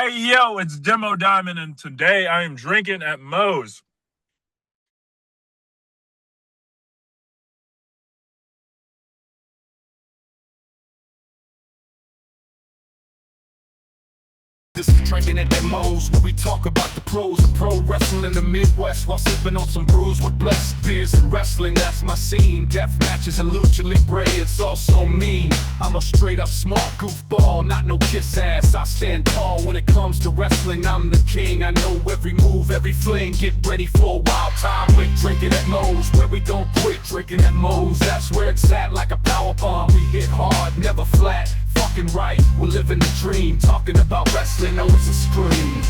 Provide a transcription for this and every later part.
Hey, yo, it's Demo Diamond, and today I am drinking at Moe's. This is Drinkin at Moe's, where we talk about the pros of pro wrestling in the Midwest while sipping on some brews with blessed beers and wrestling. That's my scene. Death matches and lucha libre, it's also mean. I'm a straight up smart goofball, not no kiss ass. I stand tall when it comes to wrestling. I'm the king. I know every move, every fling. Get ready for a wild time with Drinkin at Moe's, where we don't quit. Drinkin at Moe's, that's where it's at, like a power bomb. We hit hard, never flat. Fucking right, we're living the dream. Talking about wrestling, know it's a scream.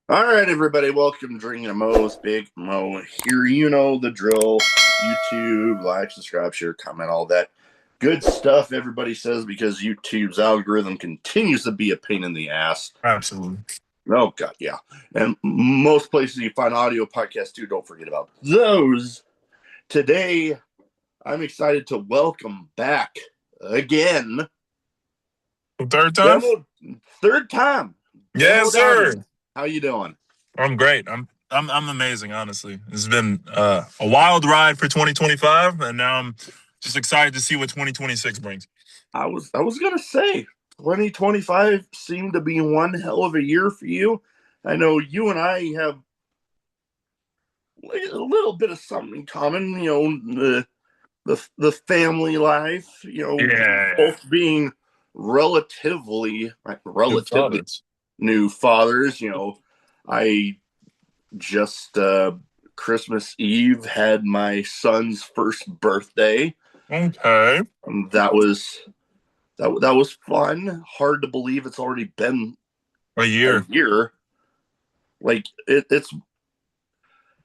All right, everybody, welcome to Drinkin at Moe's. Big Mo here. You know the drill. YouTube, like, subscribe, share, comment, all that good stuff everybody says, because YouTube's algorithm continues to be a pain in the ass. Absolutely. Oh, God, yeah. And most places you find audio podcasts, too, don't forget about those. Today, I'm excited to welcome back again. Third time? Third time. Yes, sir. How you doing? I'm great. I'm amazing, honestly. It's been a wild ride for 2025, and now I'm just excited to see what 2026 brings. I was gonna say 2025 seemed to be one hell of a year for you. I know you and I have a little bit of something in common, you know, the family life, you know, both being relatively new fathers. You know, I just Christmas Eve had my son's first birthday. Okay. That was fun. Hard to believe it's already been a year. Like it's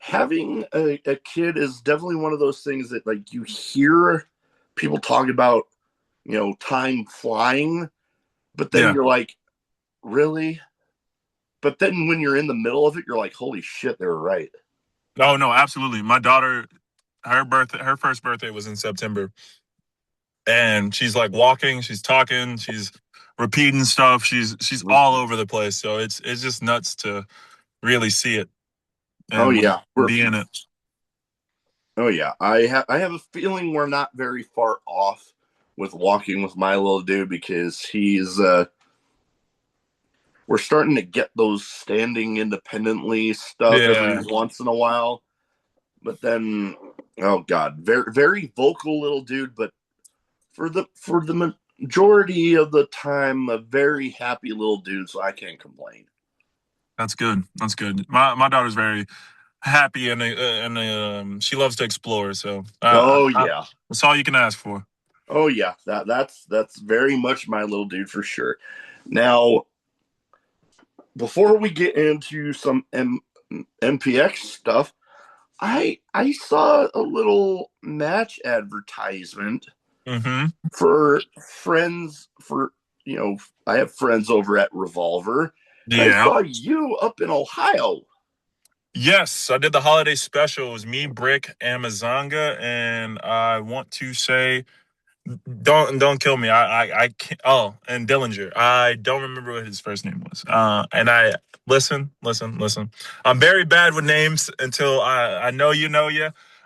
having a kid is definitely one of those things that, like, you hear people talk about, you know, time flying, but then you're like, really? But then when you're in the middle of it, you're like, holy shit, they're right. Oh, no, absolutely. My daughter, her first birthday was in September. And she's like walking, she's talking, she's repeating stuff. She's all over the place. So it's just nuts to really see it. Oh yeah, be in it. Oh yeah, I have a feeling we're not very far off with walking with my little dude, because he's we're starting to get those standing independently stuff every once in a while. But then, oh God, very very vocal little dude, but for the majority of the time, a very happy little dude, so I can't complain. That's good. That's good. My daughter's very happy, and she loves to explore. So yeah, that's all you can ask for. Oh yeah, that's very much my little dude for sure. Now, before we get into some MPX stuff, I saw a little match advertisement for friends. For, you know, I have friends over at Revolver. Yeah. I saw you up in Ohio. Yes, I did the holiday special. It was me, Brick, and Mazanga, and I want to say, don't kill me. I can't. Oh, and Dillinger. I don't remember what his first name was. And I listen. I'm very bad with names until I know you.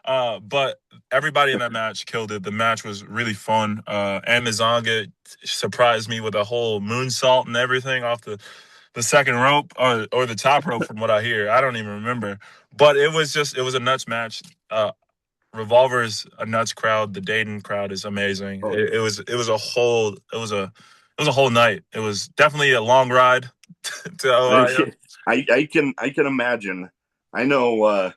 But everybody in that match killed it. The match was really fun. And Mazanga surprised me with a whole moonsault and everything off the second rope or the top rope, from what I hear. I don't even remember. But it was a nuts match. Revolver's a nuts crowd. The Dayton crowd is amazing. Oh. It was a whole night. It was definitely a long ride to Ohio. I can imagine. I know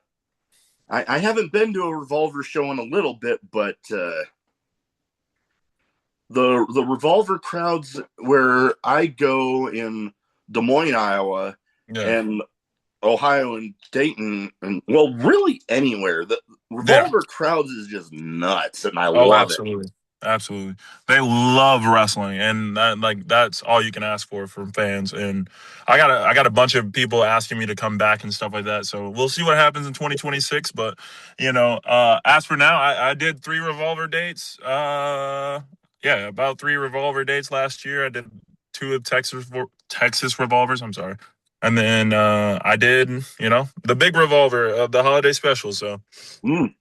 I haven't been to a Revolver show in a little bit, but the Revolver crowds where I go in Des Moines, Iowa, and Ohio and Dayton, and well, really anywhere, the Revolver crowds is just nuts, and I love it. Absolutely. They love wrestling, and that's all you can ask for from fans. And I got a bunch of people asking me to come back and stuff like that. So we'll see what happens in 2026. But, you know, as for now, I did 3 Revolver dates. yeah, about 3 revolver dates last year. I did 2 of Texas revolvers. I'm sorry, and then I did the big revolver of the holiday special. So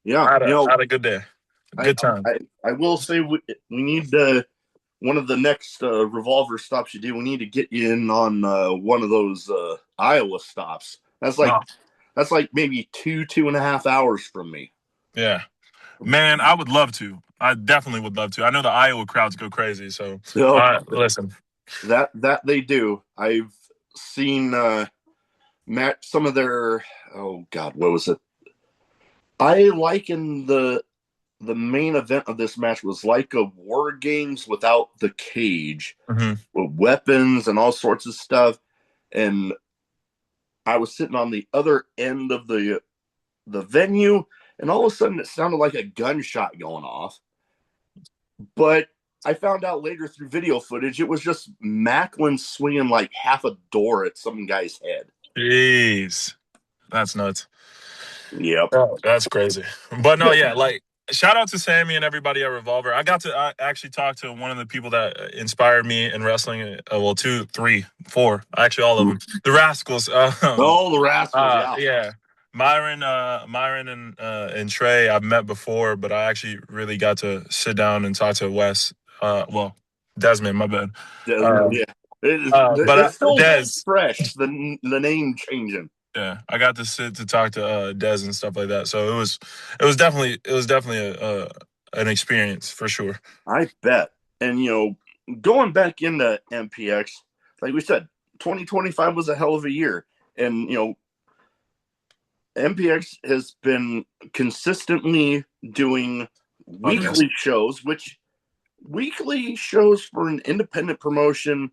Yeah, I had a good day, I good time. I will say we need one of the next revolver stops you do. We need to get you in on one of those Iowa stops. No, That's like maybe 2.5 hours from me. yeah, man, I would love to. I definitely would love to. I know the Iowa crowds go crazy. So So listen, that they do. I've seen some of their. Oh God, what was it? I liken the main event of this match was like a war games without the cage, mhm. with weapons and all sorts of stuff. And I was sitting on the other end of the venue, and all of a sudden it sounded like a gunshot going off. But I found out later through video footage it was just Macklin swinging like half a door at some guy's head. Jeez, that's nuts. Yep. Oh, that's crazy. But no, yeah, like shout out to Sammy and everybody at Revolver. I actually talk to one of the people that inspired me in wrestling. Well, two, three, four, actually all of them. The Rascals. Oh, the Rascals, yeah. Yeah, Myron and Trey I've met before, but I actually really got to sit down and talk to Wes. Well, Desmond, my bad. Desmond, yeah. But It's still Des, fresh, the name changing. yeah, I got to sit to talk to Des and stuff like that. So it was definitely an experience for sure. I bet. And going back into MPX, like we said, 2025 was a hell of a year. And MPX has been consistently doing weekly shows, which weekly shows for an independent promotion,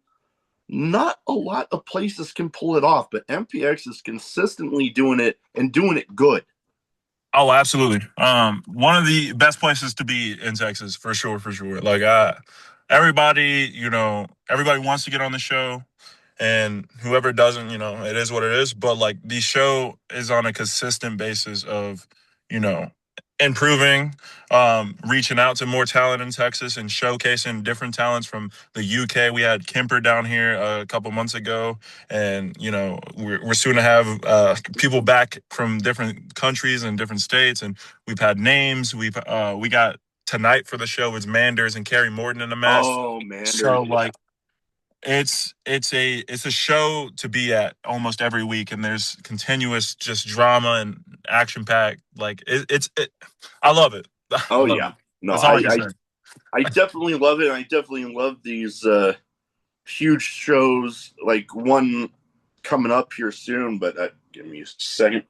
not a lot of places can pull it off, but MPX is consistently doing it and doing it good. Oh, absolutely. One of the best places to be in Texas for sure, for sure. Like everybody, everybody wants to get on the show. And whoever doesn't, it is what it is. But like the show is on a consistent basis of, you know, improving, reaching out to more talent in Texas and showcasing different talents from the UK. We had Kemper down here a couple months ago, and we're soon to have people back from different countries and different states, and we've had names. We got tonight for the show is Manders and Kerry Morton in the match. Oh, man. So like it's a show to be at almost every week, and there's continuous just drama and action packed. Like I love it. I Oh, love yeah. it. No, That's all I can say. I definitely love it. I definitely love these huge shows, like one coming up here soon, but give me a second.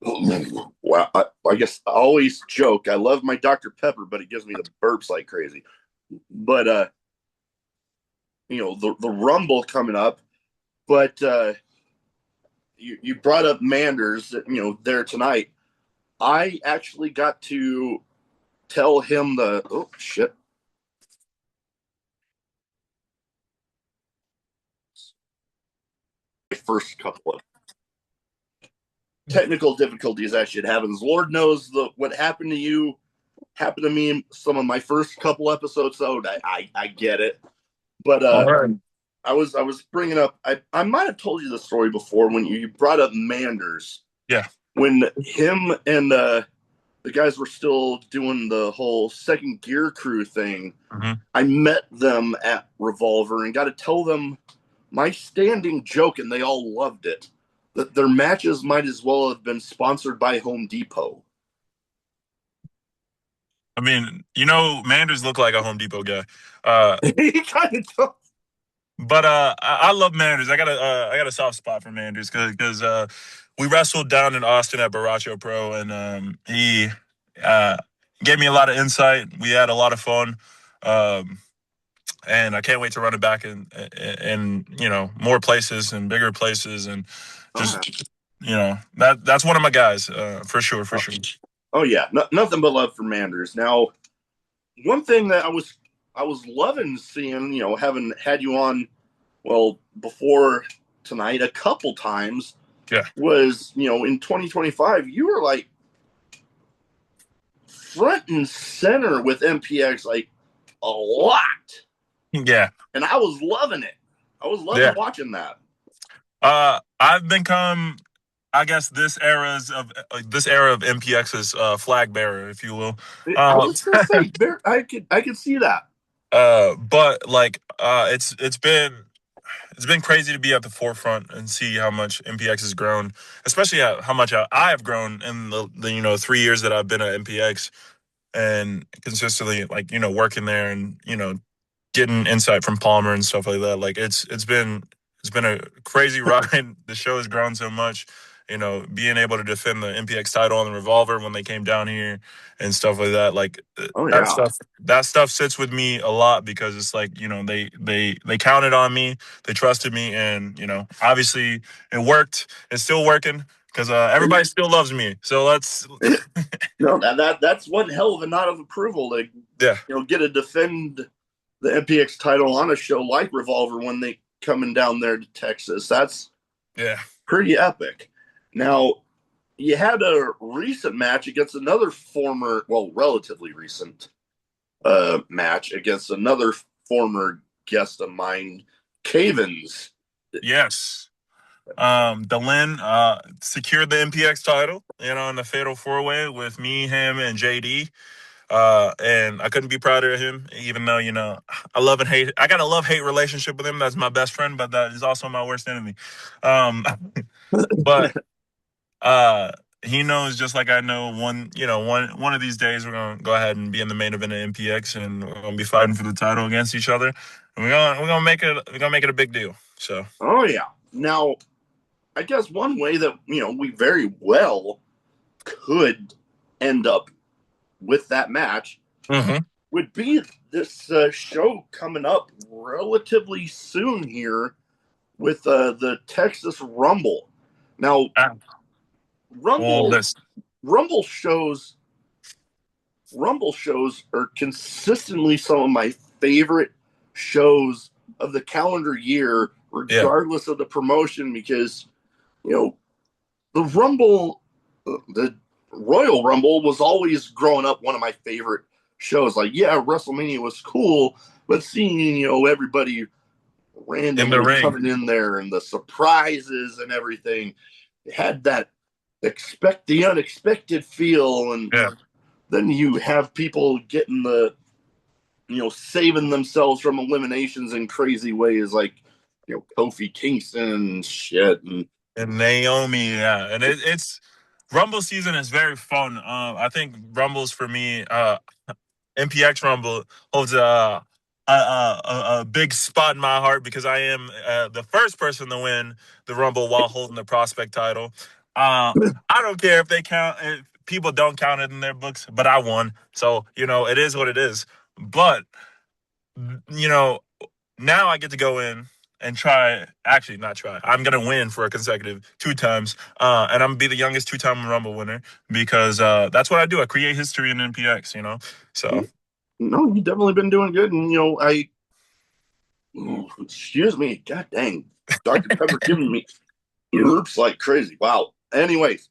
Wow. I guess I always joke. I love my Dr. Pepper, but it gives me the burps like crazy. But, the Rumble coming up, but you brought up Manders, there tonight. I actually got to tell him oh, shit. First couple of technical difficulties that shit happens. Lord knows what happened to you happened to me in some of my first couple episodes. So I get it, but All right. I was bringing up. I might have told you the story before when you brought up Manders. Yeah. When him and the guys were still doing the whole second gear crew thing. Mm-hmm. I met them at Revolver and got to tell them my standing joke, and they all loved it. That their matches might as well have been sponsored by Home Depot. I mean, Manders look like a Home Depot guy. He kind of does. But I love Manders. I got a soft spot for Manders because we wrestled down in Austin at Baracho Pro, and he gave me a lot of insight. We had a lot of fun, and I can't wait to run it back in more places and bigger places, and just that's one of my guys for sure, for sure. Oh yeah, nothing but love for Manders. Now, one thing that I was loving seeing, having had you on, well, before tonight a couple times, yeah, was, in 2025, you were like front and center with MPX, like a lot, Yeah, and I was loving it. I was loving yeah. watching that. I've become, I guess, this era of MPX's flag bearer, if you will. I Um, was gonna say, I could see that. but like, it's been crazy to be at the forefront and see how much MPX has grown, especially how much I have grown in the 3 years that I've been at MPX and consistently like working there and getting insight from Palmer and stuff like that. Like it's been a crazy ride. The show has grown so much. Being able to defend the MPX title on the Revolver when they came down here and stuff like that. Like Oh yeah, that stuff sits with me a lot because it's like they counted on me, they trusted me, and obviously it worked. It's still working because everybody still loves me. So let's no, that's one hell of a nod of approval to yeah get to defend the MPX title on a show like Revolver when they coming down there to Texas. That's yeah pretty epic. Now, you had a recent match against another former, well, relatively recent match against another former guest of mine, Cavens. yes. Delin secured the MPX title, in the Fatal 4-Way with me, him, and JD. And I couldn't be prouder of him, even though, I love and hate. I got a love-hate relationship with him. That's my best friend, but that is also my worst enemy. Um, but he knows just like I know one of these days we're gonna go ahead and be in the main event of MPX and we're gonna be fighting for the title against each other. And we're gonna make it a big deal. So Oh yeah. Now, I guess one way that we very well could end up with that match mm-hmm. would be this show coming up relatively soon here with the Texas Rumble. Now, Well, Rumble listen. Rumble shows Rumble shows are consistently some of my favorite shows of the calendar year, Yeah. regardless of the promotion, because the Rumble, the Royal Rumble was always growing up one of my favorite shows. Like, yeah, WrestleMania was cool, but seeing everybody In the randomly ring. coming in there and the surprises and everything, it had that expect the unexpected feel, and Yeah. then you have people getting the saving themselves from eliminations in crazy ways, like Kofi Kingston and shit. And Naomi, yeah. And it's Rumble season is very fun. I think Rumbles for me, MPX Rumble holds a big spot in my heart because I am the first person to win the Rumble while holding the prospect title. I don't care if if people don't count it in their books, but I won. So, it is what it is. But, you know, now I get to go in and actually not try. I'm going to win for a consecutive 2 times. And I'm going to be the youngest 2-time Rumble winner because that's what I do. I create history in NPX. So. No, you've definitely been doing good, and excuse me, god dang, Dr. Pepper giving me loops like crazy. Wow. Anyways,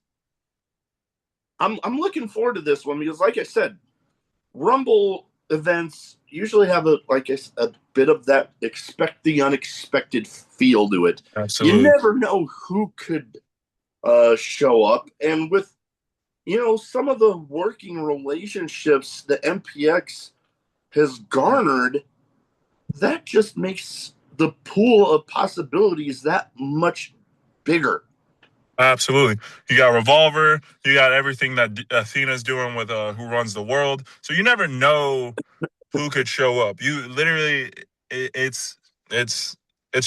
I'm looking forward to this one because, like I said, Rumble events usually have a bit of that expect the unexpected feel to it. You Absolutely. never know who could show up, and with some of the working relationships the MPX has garnered, that just makes the pool of possibilities that much bigger. Absolutely. You got Revolver. You got everything that Athena's doing with Who Runs the World. So you never know who could show up. You literally, it's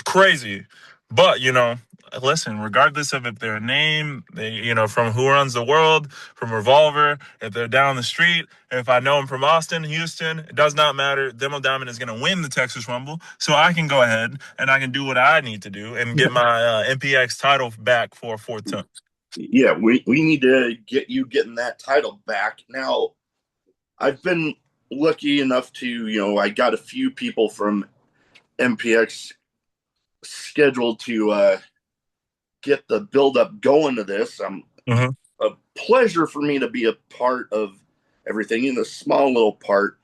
crazy. But listen. Regardless of if they're a name, from Who Runs the World, from Revolver, if they're down the street, if I know them from Austin, Houston, it does not matter. Demo Diamond is going to win the Texas Rumble, so I can go ahead and I can do what I need to do and get my MPX title back for a fourth time. Yeah, we need to get you getting that title back. Now, I've been lucky enough to, I got a few people from MPX scheduled to get the build up going to this. Mm-hmm. A pleasure for me to be a part of everything in a small little part.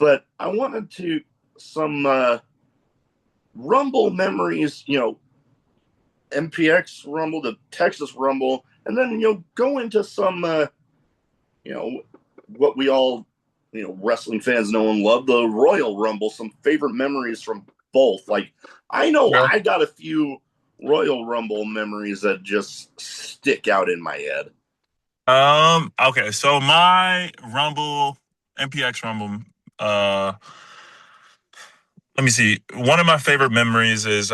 but I wanted to some Rumble memories, MPX Rumble, the Texas Rumble, and then go into some what we all wrestling fans know and love, the Royal Rumble, some favorite memories from both. Like I know Yeah. I got a few Royal Rumble memories that just stick out in my head. Okay, so my Rumble, MPX Rumble, uh, let me see. One of my favorite memories is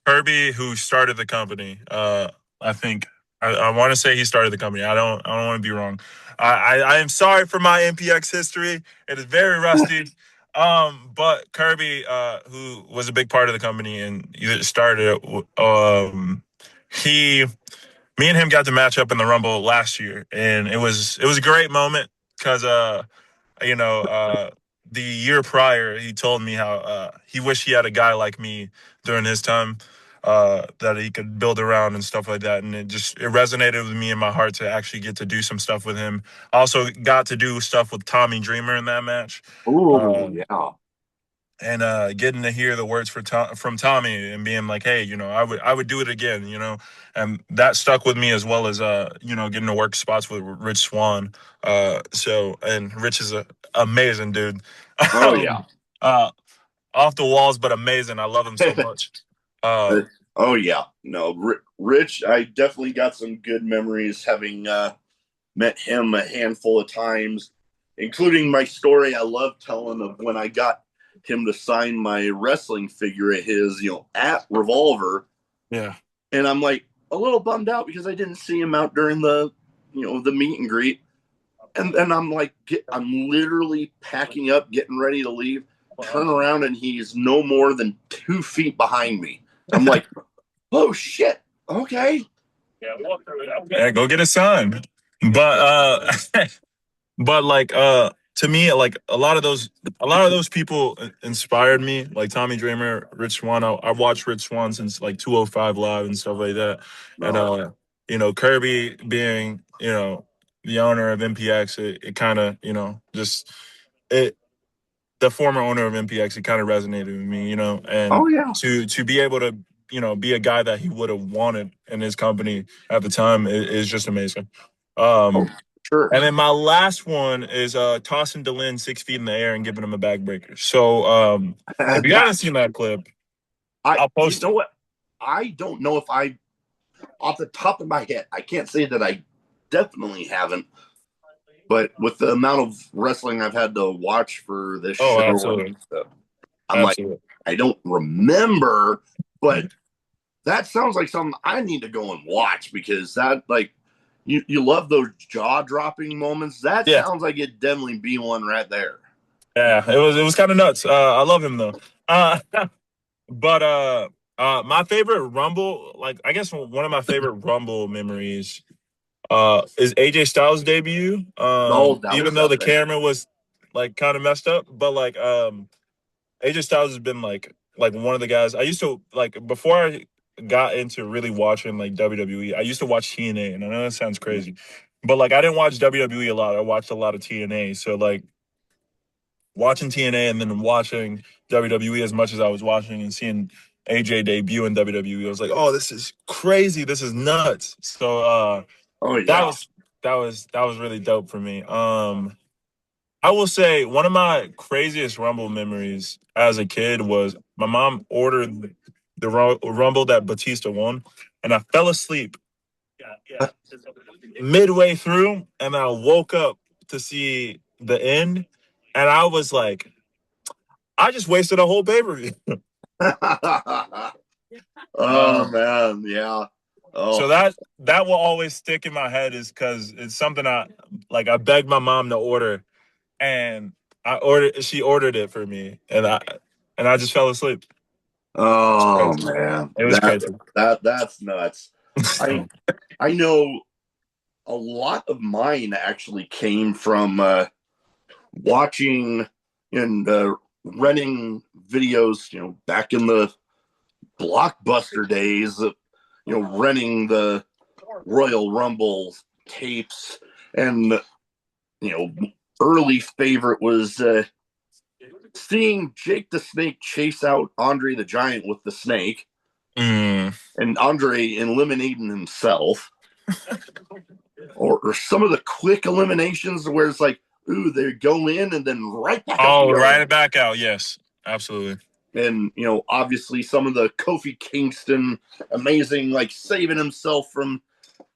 Kirby, who started the company. I think I want to say he started the company. I don't want to be wrong. I am sorry for my MPX history. It is very rusty. But Kirby, who was a big part of the company and either started it, he me and him got to match up in the Rumble last year, and it was a great moment because you know, the year prior, he told me how he wished he had a guy like me during his time that he could build around and stuff like that. And it resonated with me in my heart to actually get to do some stuff with him. I also got to do stuff with Tommy Dreamer in that match. Oh Uh, yeah. and getting to hear the words from Tommy and being like, hey, I would do it again, and that stuck with me as well as getting to work spots with Rich Swan. And Rich is a amazing dude. Oh yeah. uh, Off the walls, but amazing. I love him so much. Oh yeah. No, Rich, I definitely got some good memories having met him a handful of times, including my story I love telling of when I got him to sign my wrestling figure at his, at Revolver. Yeah. And I'm like a little bummed out because I didn't see him out during the meet and greet. And then I'm like, I'm literally packing up, getting ready to leave, turn around, and he's no more than 2 feet behind me. I'm like, oh shit. Okay. Yeah, go get a son. But but like to me, like a lot of those people inspired me, like Tommy Dreamer, Rich Swan. I watched Rich Swan since like 205 Live and stuff like that. And No. Kirby being, the owner of MPX, it kind of, just it the former owner of MPX, it kind of resonated with me, and Oh yeah. to be able to, be a guy that he would have wanted in his company at the time is just amazing. Oh, Um, sure. and then my last one is tossing Delin 6 feet in the air and giving him a backbreaker. So if you haven't That seen that clip, I'll you post know it. what? I don't know if I, off the top of my head, I can't say that I definitely haven't. But with the amount of wrestling I've had to watch for this Oh, show and absolutely, stuff, I'm like, absolutely. I don't remember, but that sounds like something I need to go and watch because that, like, you love those jaw dropping moments. That Yeah, sounds like it'd definitely be one right there. yeah. It was kind of nuts. I love him though. Uh, but my favorite Rumble, like I guess one of my favorite Rumble memories is AJ Styles' debut. Oh, that Even was though the epic. camera was like kind of messed up, but like AJ Styles has been like one of the guys I used to like before I got into really watching like WWE. I used to watch TNA, and I know that sounds crazy, but like I didn't watch WWE a lot. I watched a lot of TNA, so like watching TNA and then watching WWE as much as I was watching and seeing AJ debut in WWE, I was like, oh, this is crazy. This is nuts. So Oh that yeah. was that was really dope for me. I will say one of my craziest Rumble memories as a kid was my mom ordered the Rumble that Batista won, and I fell asleep midway through, and I woke up to see the end, and I was like, I just wasted a whole pay per view. Oh man, yeah. So Oh, that will always stick in my head is because it's something I begged my mom to order, and she ordered it for me, and I just fell asleep. It's oh crazy. man, It was that crazy. that's nuts. I I know a lot of mine actually came from watching and renting videos. Back in the Blockbuster days, renting the Royal Rumble tapes, and you know, early favorite was seeing Jake the Snake chase out Andre the Giant with the snake, Mm. and Andre eliminating himself, or some of the quick eliminations where it's like, ooh, they go in and then right back out Oh, the right other. it back out. Yes, absolutely. And obviously some of the Kofi Kingston amazing, like saving himself from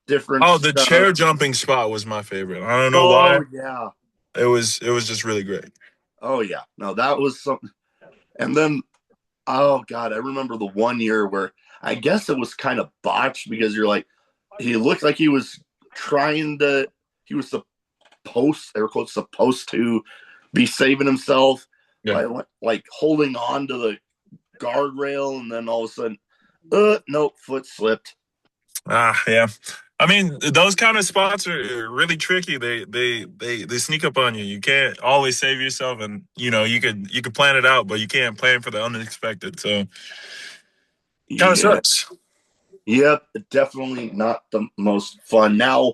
different Oh, the stuff. chair jumping spot was my favorite. I don't know why. Oh yeah. It was just really great. Oh yeah. No, that was something. And then, oh god, I remember the one year where I guess it was kind of botched because you're like, he looked like he was trying to, he was air quotes, supposed to be saving himself Yeah. by like holding on to the guardrail, and then all of a sudden, nope, foot slipped. Yeah. I mean, those kind of spots are really tricky. They sneak up on you. You can't always save yourself, and you could plan it out, but you can't plan for the unexpected. So kind of Yeah. sucks. Yep, definitely not the most fun. Now,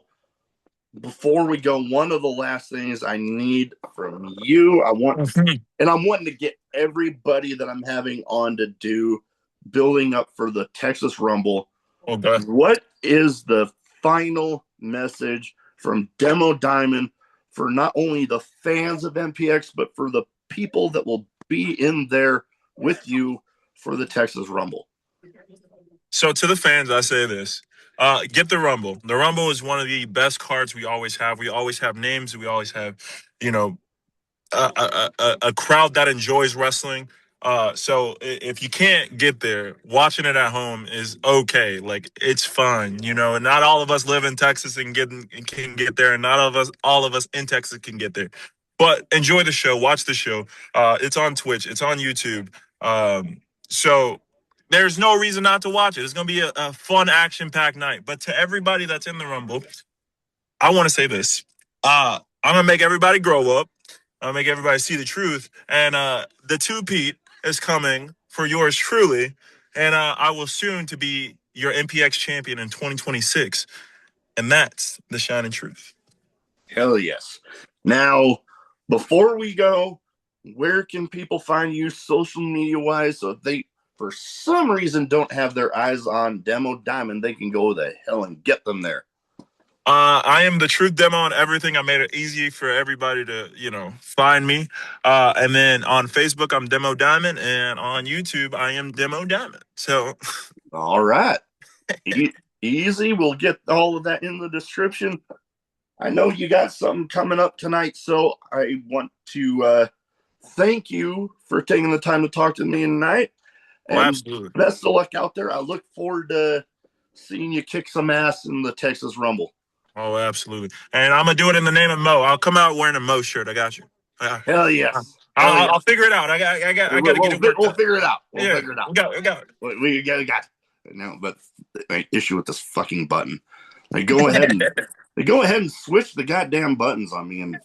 before we go, one of the last things I need from you, I'm wanting to get everybody that I'm having on to do building up for the Texas Rumble. Okay. What is the final message from Demo Diamond for not only the fans of MPX, but for the people that will be in there with you for the Texas Rumble? So to the fans, I say this: get the Rumble. The Rumble is one of the best cards we always have. We always have names. We always have, you know, a crowd that enjoys wrestling. So if you can't get there, watching it at home is okay. Like it's fun, and not all of us live in Texas and can get there, and not all of us in Texas can get there. But enjoy the show, watch the show. It's on Twitch, it's on YouTube. So there's no reason not to watch it. It's gonna be a fun, action-packed night. But to everybody that's in the Rumble, I want to say this: I'm gonna make everybody grow up. I'll make everybody see the truth. And the two-peat is coming for yours truly. And I will soon to be your MPX champion in 2026. And that's the shining truth. Hell yes. Now, before we go, where can people find you social media wise? So if they, for some reason, don't have their eyes on Demo Diamond, they can go the hell and get them there. I am the truth demo on everything. I made it easy for everybody to, find me. And then on Facebook, I'm Demo Diamond. And on YouTube, I am Demo Diamond. So, all right. Easy. We'll get all of that in the description. I know you got something coming up tonight, so I want to thank you for taking the time to talk to me tonight. And absolutely. Best of luck out there. I look forward to seeing you kick some ass in the Texas Rumble. Oh, absolutely. And I'm going to do it in the name of Mo. I'll come out wearing a Mo shirt. I got you. Hell yes. I'll figure it out. I got to get it worked We'll out. figure it out. We'll figure it out. We got it. We got it. No, but my issue with this fucking button. They go ahead and switch the goddamn buttons on me, and